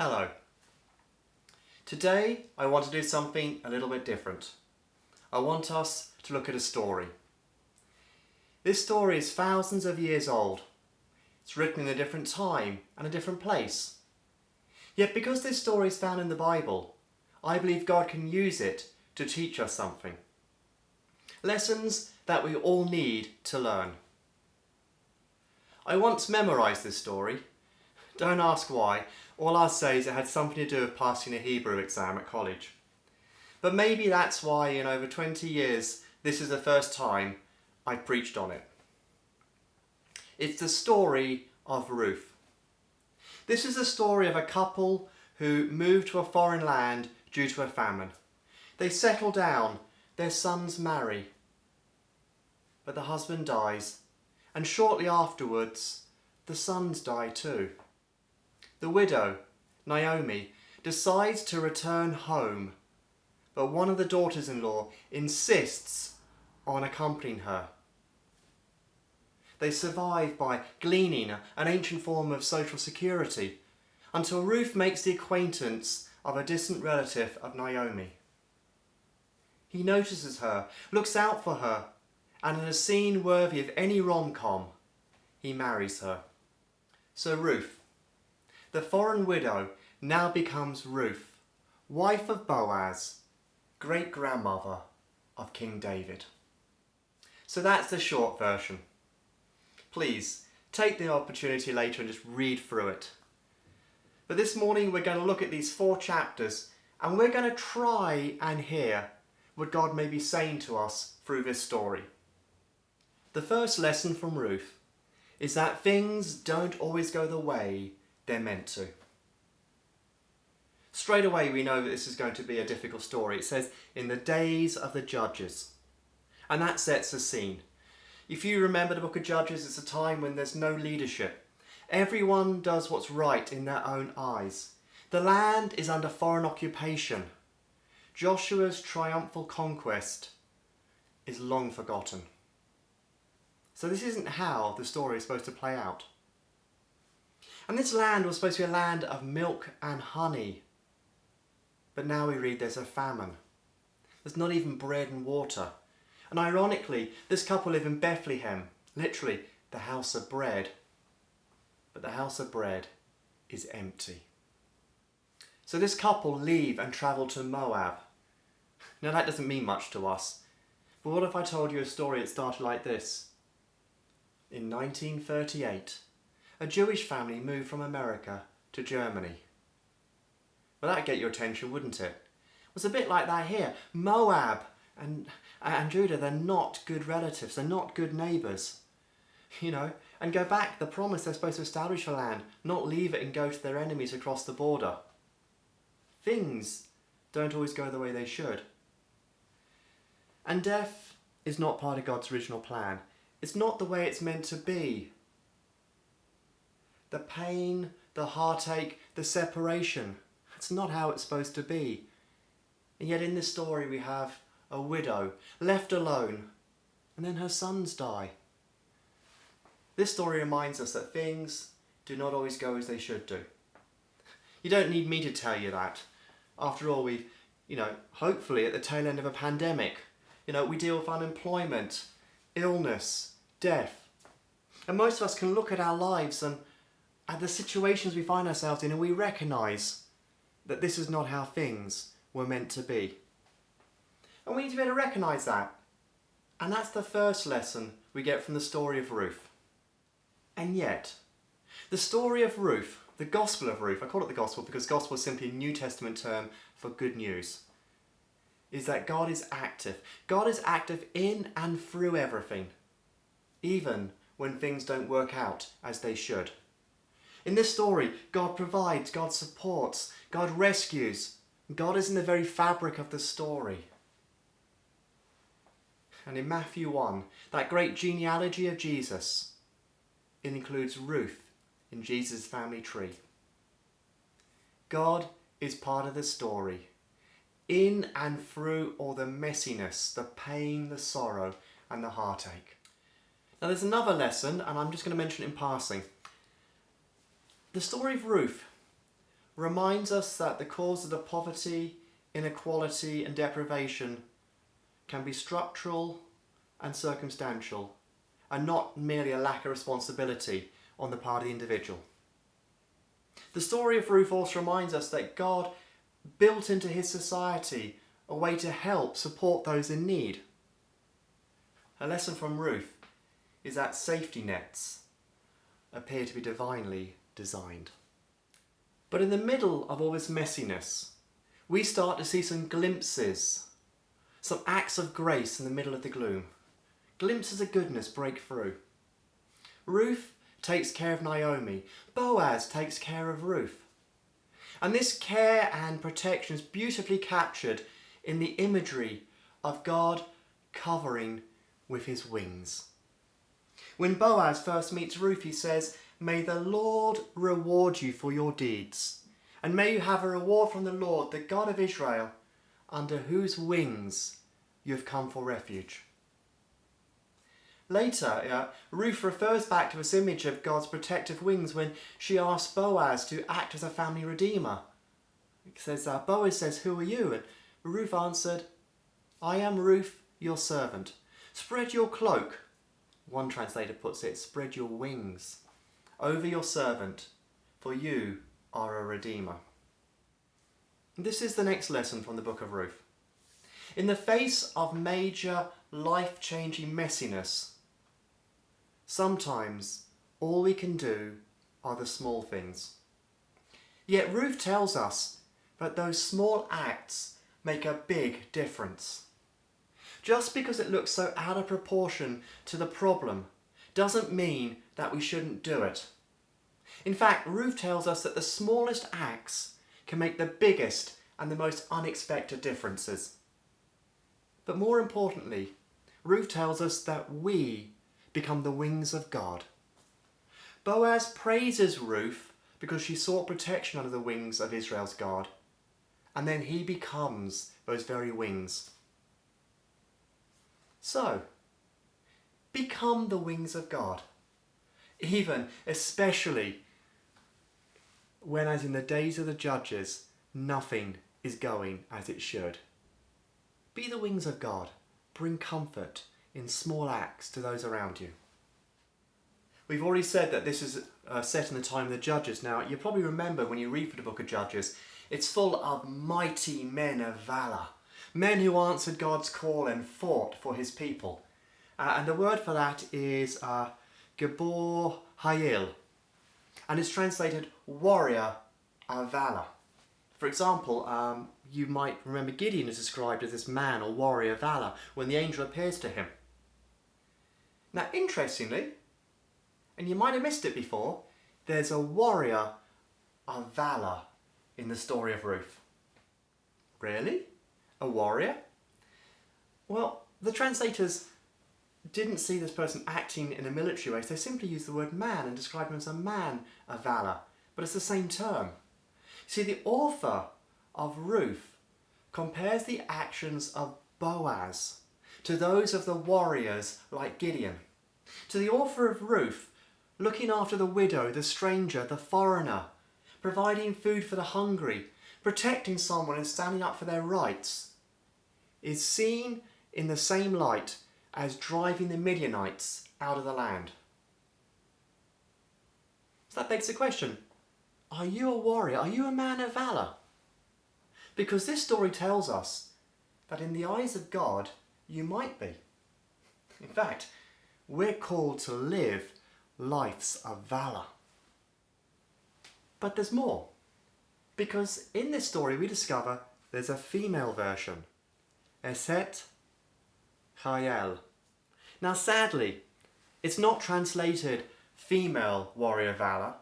Hello. Today I want to do something a little bit different. I want us to look at a story. This story is thousands of years old. It's written in a different time and a different place. Yet because this story is found in the Bible, I believe God can use it to teach us something. Lessons that we all need to learn. I once memorised this story. Don't ask why. All I'll say is it had something to do with passing a Hebrew exam at college. But maybe that's why in over 20 years this is the first time I've preached on it. It's the story of Ruth. This is the story of a couple who moved to a foreign land due to a famine. They settle down, their sons marry, but the husband dies, and shortly afterwards the sons die too. The widow, Naomi, decides to return home, but one of the daughters-in-law insists on accompanying her. They survive by gleaning, an ancient form of social security, until Ruth makes the acquaintance of a distant relative of Naomi. He notices her, looks out for her, and in a scene worthy of any rom-com, he marries her. So Ruth, the foreign widow, now becomes Ruth, wife of Boaz, great-grandmother of King David. So that's the short version. Please, take the opportunity later and just read through it. But this morning we're going to look at these 4 chapters and we're going to try and hear what God may be saying to us through this story. The first lesson from Ruth is that things don't always go the way they're meant to. Straight away we know that this is going to be a difficult story. It says, in the days of the judges. And that sets the scene. If you remember the book of Judges, it's a time when there's no leadership. Everyone does what's right in their own eyes. The land is under foreign occupation. Joshua's triumphal conquest is long forgotten. So this isn't how the story is supposed to play out. And this land was supposed to be a land of milk and honey. But now we read there's a famine. There's not even bread and water. And ironically, this couple live in Bethlehem, literally the house of bread. But the house of bread is empty. So this couple leave and travel to Moab. Now that doesn't mean much to us. But what if I told you a story that started like this? In 1938, a Jewish family moved from America to Germany. Well, that'd get your attention, wouldn't it? It was a bit like that here. Moab and Judah, they're not good relatives. They're not good neighbours. You know, and go back the promise they're supposed to establish a land, not leave it and go to their enemies across the border. Things don't always go the way they should. And death is not part of God's original plan. It's not the way it's meant to be. The pain, the heartache, the separation, it's not how it's supposed to be. And yet in this story we have a widow left alone, and then her sons die. This story reminds us that things do not always go as they should do. You don't need me to tell you that. After all, we've, hopefully at the tail end of a pandemic, we deal with unemployment, illness, death. And most of us can look at our lives and at the situations we find ourselves in, and we recognise that this is not how things were meant to be. And we need to be able to recognise that. And that's the first lesson we get from the story of Ruth. And yet, the story of Ruth, the Gospel of Ruth, I call it the Gospel because Gospel is simply a New Testament term for good news, is that God is active. God is active in and through everything, even when things don't work out as they should. In this story, God provides, God supports, God rescues. God is in the very fabric of the story. And in Matthew 1, that great genealogy of Jesus, it includes Ruth in Jesus' family tree. God is part of the story, in and through all the messiness, the pain, the sorrow, and the heartache. Now there's another lesson, and I'm just going to mention it in passing. The story of Ruth reminds us that the causes of poverty, inequality and deprivation can be structural and circumstantial, and not merely a lack of responsibility on the part of the individual. The story of Ruth also reminds us that God built into his society a way to help support those in need. A lesson from Ruth is that safety nets appear to be divinely designed. But in the middle of all this messiness, we start to see some glimpses, some acts of grace in the middle of the gloom. Glimpses of goodness break through. Ruth takes care of Naomi. Boaz takes care of Ruth. And this care and protection is beautifully captured in the imagery of God covering with his wings. When Boaz first meets Ruth, he says, "May the Lord reward you for your deeds, and may you have a reward from the Lord, the God of Israel, under whose wings you have come for refuge." Later, Ruth refers back to this image of God's protective wings when she asks Boaz to act as a family redeemer. It says, Boaz says, "Who are you?" And Ruth answered, "I am Ruth, your servant. Spread your cloak," one translator puts it, "spread your wings over your servant, for you are a redeemer." This is the next lesson from the book of Ruth. In the face of major life-changing messiness, sometimes all we can do are the small things. Yet Ruth tells us that those small acts make a big difference. Just because it looks so out of proportion to the problem doesn't mean that we shouldn't do it. In fact, Ruth tells us that the smallest acts can make the biggest and the most unexpected differences. But more importantly, Ruth tells us that we become the wings of God. Boaz praises Ruth because she sought protection under the wings of Israel's God, and then he becomes those very wings. So, become the wings of God, especially when, as in the days of the judges, nothing is going as it should. Be the wings of God. Bring comfort in small acts to those around you. We've already said that this is set in the time of the Judges. Now, you probably remember when you read through the book of Judges, it's full of mighty men of valour. Men who answered God's call and fought for his people. And the word for that is Gibor Hayil. And it's translated warrior of valour. For example, you might remember Gideon is described as this man or warrior of valour when the angel appears to him. Now, interestingly, and you might have missed it before, there's a warrior of valour in the story of Ruth. Really? A warrior? Well, the translators didn't see this person acting in a military way, so they simply used the word man and described him as a man of valour. But it's the same term. See, the author of Ruth compares the actions of Boaz to those of the warriors like Gideon. To the author of Ruth, looking after the widow, the stranger, the foreigner, providing food for the hungry, protecting someone and standing up for their rights, is seen in the same light as driving the Midianites out of the land. So that begs the question, are you a warrior? Are you a man of valour? Because this story tells us that in the eyes of God, you might be. In fact, we're called to live lives of valour. But there's more. Because in this story we discover there's a female version. Eset Chayel. Now sadly, it's not translated female warrior valour.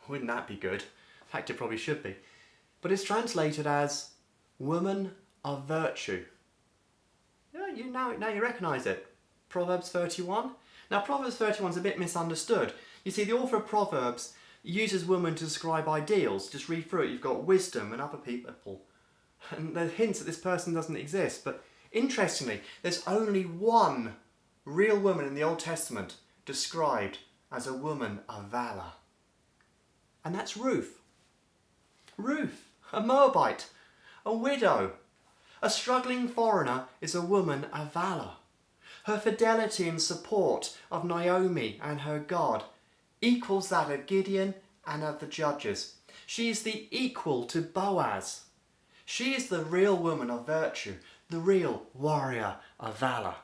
Wouldn't that be good? In fact, it probably should be. But it's translated as woman of virtue. Yeah, now you recognise it. Proverbs 31. Now Proverbs 31 is a bit misunderstood. You see, the author of Proverbs uses woman to describe ideals. Just read through it. You've got wisdom and other people. And there's hints that this person doesn't exist. But interestingly, there's only one real woman in the Old Testament described as a woman of valour. And that's Ruth. Ruth, a Moabite, a widow. A struggling foreigner is a woman of valour. Her fidelity and support of Naomi and her God equals that of Gideon and of the judges. She is the equal to Boaz. She is the real woman of virtue, the real warrior of valour.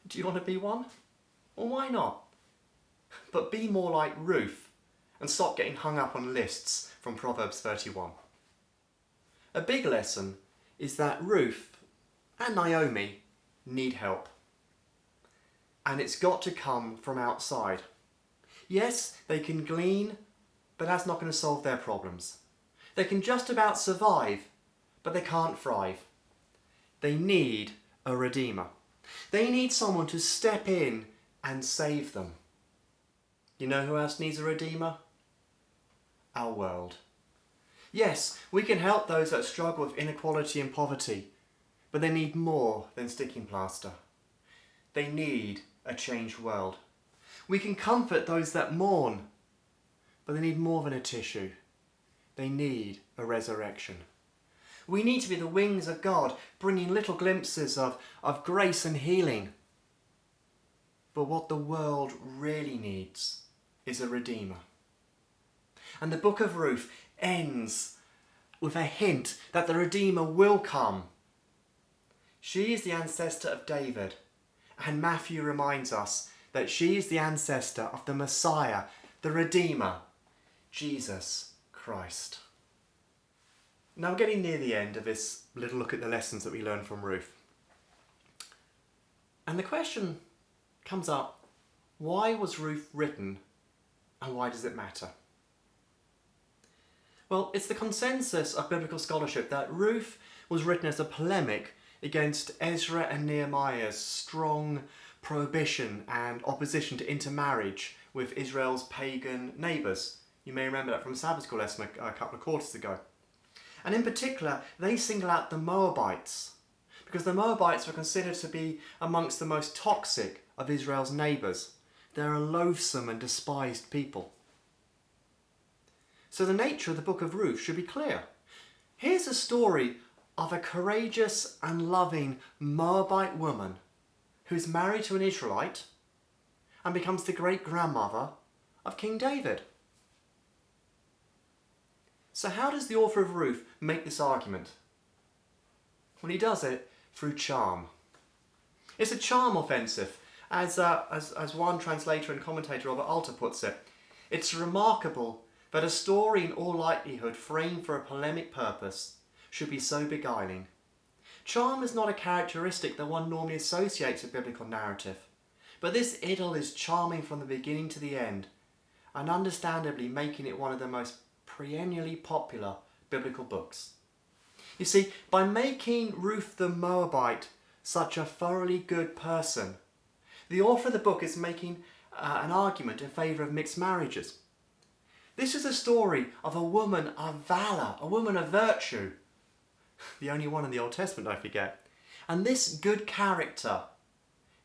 Do you want to be one? Well, why not? But be more like Ruth and stop getting hung up on lists from Proverbs 31. A big lesson is that Ruth and Naomi need help. And it's got to come from outside. Yes, they can glean, but that's not going to solve their problems. They can just about survive, but they can't thrive. They need a redeemer. They need someone to step in and save them. You know who else needs a redeemer? Our world. Yes, we can help those that struggle with inequality and poverty, but they need more than sticking plaster. They need a changed world. We can comfort those that mourn, but they need more than a tissue. They need a resurrection. We need to be the wings of God, bringing little glimpses of grace and healing. But what the world really needs is a redeemer. And the book of Ruth ends with a hint that the redeemer will come. She is the ancestor of David, and Matthew reminds us that she is the ancestor of the Messiah, the Redeemer, Jesus Christ. Now we're getting near the end of this little look at the lessons that we learn from Ruth. And the question comes up, why was Ruth written and why does it matter? Well, it's the consensus of biblical scholarship that Ruth was written as a polemic against Ezra and Nehemiah's strong prohibition and opposition to intermarriage with Israel's pagan neighbours. You may remember that from a Sabbath school lesson a couple of quarters ago. And in particular, they single out the Moabites, because the Moabites were considered to be amongst the most toxic of Israel's neighbours. They're a loathsome and despised people. So the nature of the book of Ruth should be clear. Here's a story of a courageous and loving Moabite woman who's married to an Israelite and becomes the great-grandmother of King David. So how does the author of Ruth make this argument? Well, he does it through charm. It's a charm offensive, as one translator and commentator, Robert Alter, puts it. It's remarkable that a story in all likelihood framed for a polemic purpose should be so beguiling. Charm is not a characteristic that one normally associates with biblical narrative, but this idyll is charming from the beginning to the end, and understandably making it one of the most perennially popular biblical books. You see, by making Ruth the Moabite such a thoroughly good person, the author of the book is making an argument in favour of mixed marriages. This is a story of a woman of valour, a woman of virtue. The only one in the Old Testament, I forget. And this good character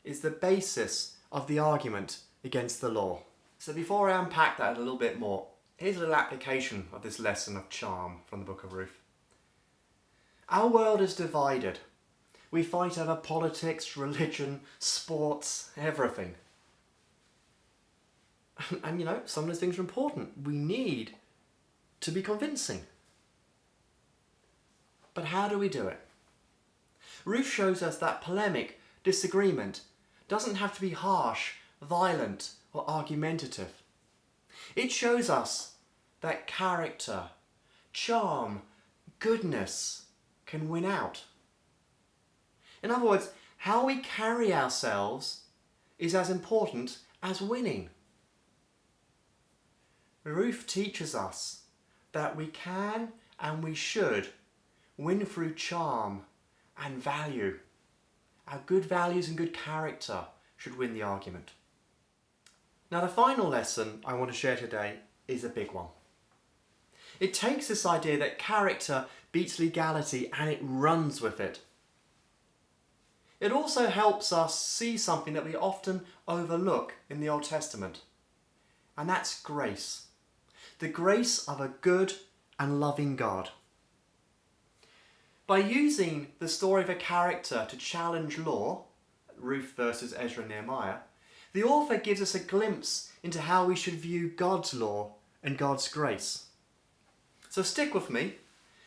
is the basis of the argument against the law. So before I unpack that a little bit more, here's a little application of this lesson of charm from the book of Ruth. Our world is divided. We fight over politics, religion, sports, everything. And you know, some of those things are important. We need to be convincing. But how do we do it? Ruth shows us that polemic, disagreement, doesn't have to be harsh, violent, or argumentative. It shows us that character, charm, goodness can win out. In other words, how we carry ourselves is as important as winning. Ruth teaches us that we can and we should win through charm and value. Our good values and good character should win the argument. Now, the final lesson I want to share today is a big one. It takes this idea that character beats legality and it runs with it. It also helps us see something that we often overlook in the Old Testament, and that's grace. The grace of a good and loving God. By using the story of a character to challenge law, Ruth versus Ezra and Nehemiah, the author gives us a glimpse into how we should view God's law and God's grace. So stick with me,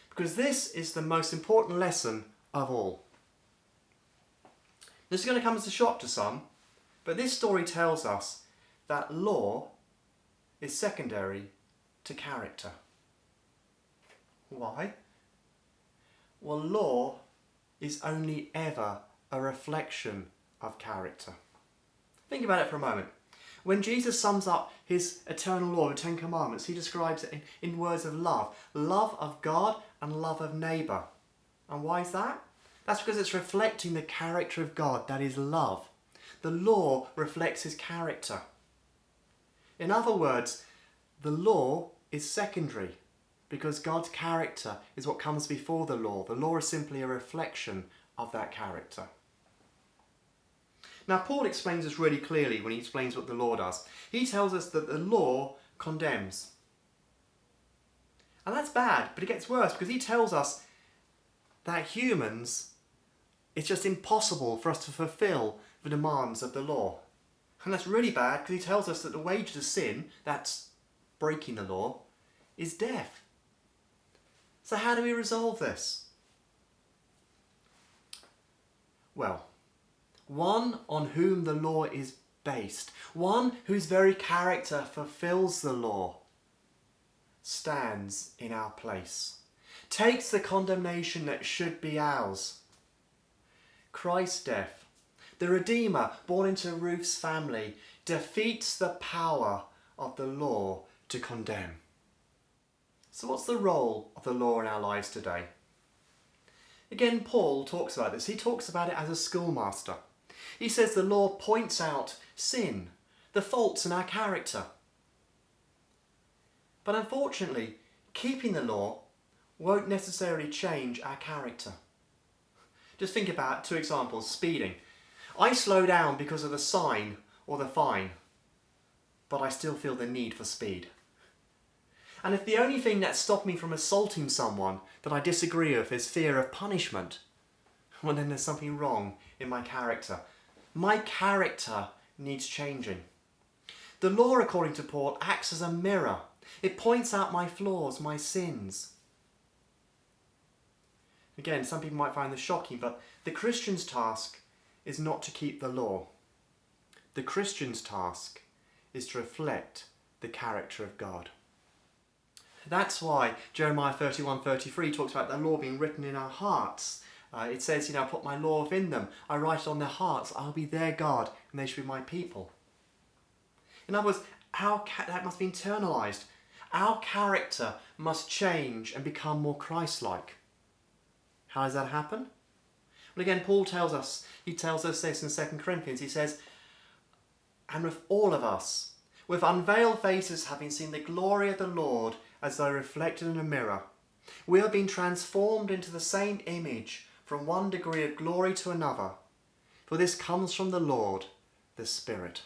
because this is the most important lesson of all. This is going to come as a shock to some, but this story tells us that law is secondary to character. Why? Well, law is only ever a reflection of character. Think about it for a moment. When Jesus sums up his eternal law, the Ten Commandments, he describes it in words of love. Love of God and love of neighbour. And why is that? That's because it's reflecting the character of God, that is love. The law reflects his character. In other words, the law is secondary because God's character is what comes before the law. The law is simply a reflection of that character. Now, Paul explains this really clearly when he explains what the law does. He tells us that the law condemns. And that's bad, but it gets worse because he tells us that humans, it's just impossible for us to fulfill the demands of the law. And that's really bad because he tells us that the wages of sin, that's breaking the law, is death. So how do we resolve this? Well, one on whom the law is based, one whose very character fulfills the law, stands in our place, takes the condemnation that should be ours. Christ's death, the Redeemer born into Ruth's family, defeats the power of the law to condemn. So what's the role of the law in our lives today? Again, Paul talks about this. He talks about it as a schoolmaster. He says the law points out sin, the faults in our character. But unfortunately, keeping the law won't necessarily change our character. Just think about two examples. Speeding. I slow down because of the sign or the fine, but I still feel the need for speed. And if the only thing that's stopped me from assaulting someone that I disagree with is fear of punishment, well, then there's something wrong in my character. My character needs changing. The law, according to Paul, acts as a mirror. It points out my flaws, my sins. Again, some people might find this shocking, but the Christian's task is not to keep the law. The Christian's task is to reflect the character of God. That's why Jeremiah 31:33 talks about the law being written in our hearts. It says, I put my law within them. I write it on their hearts. I'll be their God and they shall be my people. In other words, that must be internalised. Our character must change and become more Christ-like. How does that happen? Well, again, Paul tells us this in 2 Corinthians. He says, and with all of us, with unveiled faces having seen the glory of the Lord as though reflected in a mirror, we are being transformed into the same image from one degree of glory to another. For this comes from the Lord, the Spirit.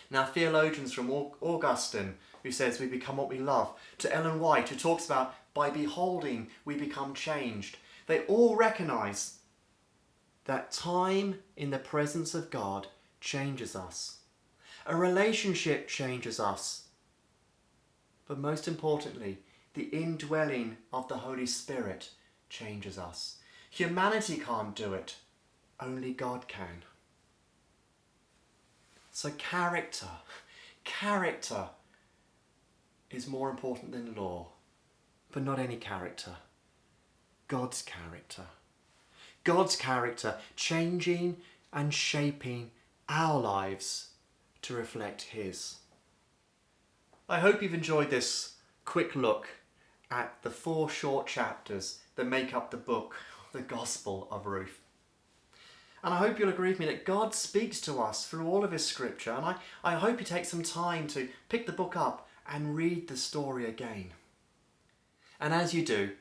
Now, theologians from Augustine, who says we become what we love, to Ellen White, who talks about by beholding we become changed, they all recognise that time in the presence of God changes us. A relationship changes us. But most importantly, the indwelling of the Holy Spirit changes us. Humanity can't do it. Only God can. So character is more important than law. But not any character. God's character. God's character changing and shaping our lives to reflect His. I hope you've enjoyed this quick look at the 4 short chapters that make up the book, the Gospel of Ruth. And I hope you'll agree with me that God speaks to us through all of His scripture, and I hope you take some time to pick the book up and read the story again. And as you do,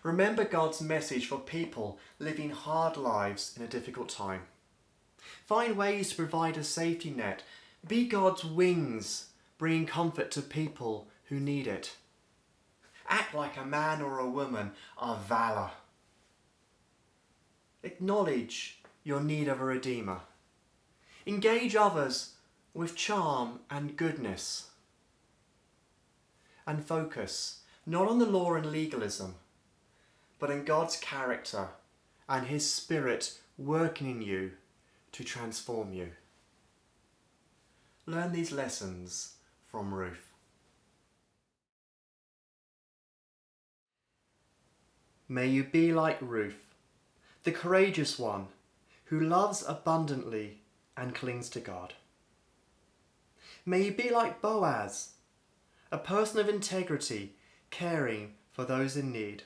remember God's message for people living hard lives in a difficult time. Find ways to provide a safety net. Be God's wings, bringing comfort to people who need it. Act like a man or a woman of valour. Acknowledge your need of a Redeemer. Engage others with charm and goodness. And focus not on the law and legalism, but in God's character and His Spirit working in you to transform you. Learn these lessons from Ruth. May you be like Ruth, the courageous one who loves abundantly and clings to God. May you be like Boaz, a person of integrity, caring for those in need.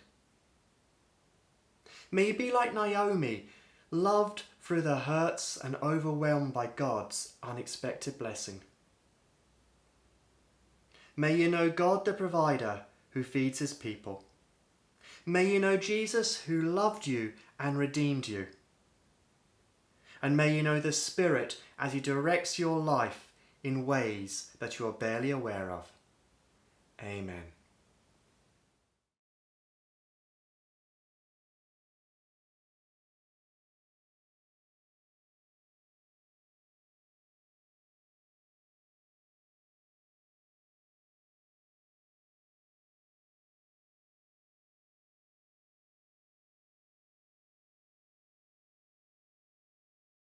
May you be like Naomi, loved through the hurts and overwhelmed by God's unexpected blessing. May you know God the provider who feeds His people. May you know Jesus who loved you and redeemed you. And may you know the Spirit as He directs your life in ways that you are barely aware of. Amen.